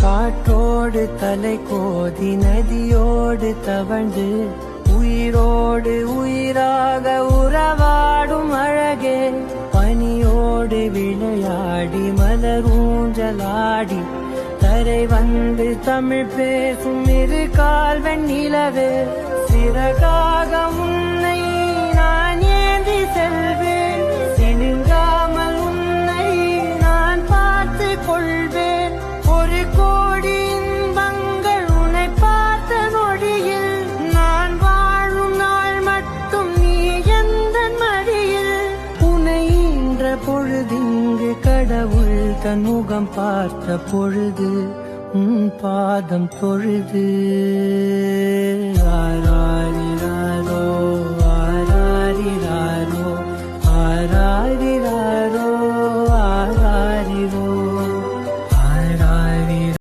காற்றோடு தலை கோதி நதியோடு தவழ்ந்து உயிரோடு உயிராக உறவாடும் அழகே பனியோடு விளையாடி மலரூஞ்சலாடி தரை வந்து தமிழ் பேசும் இரு கால்வன் நிலவே சிறகாக உன்னை நான் ஏந்தி செல்வேன் சினுங்காமல் உன்னை நான் பார்த்து கொள்வேன் ஒரு கோடி இன்பங்கள் உன்னை பார்த்த நொடியில் நான் வாழும் நாள் மட்டும் நீ எந்த மடியில் உன்னை ஈன்ற பொழுதிங்கு கடவுள் தன் முகம் பார்த்த பொழுது பாதம் தொழுது ஆராரி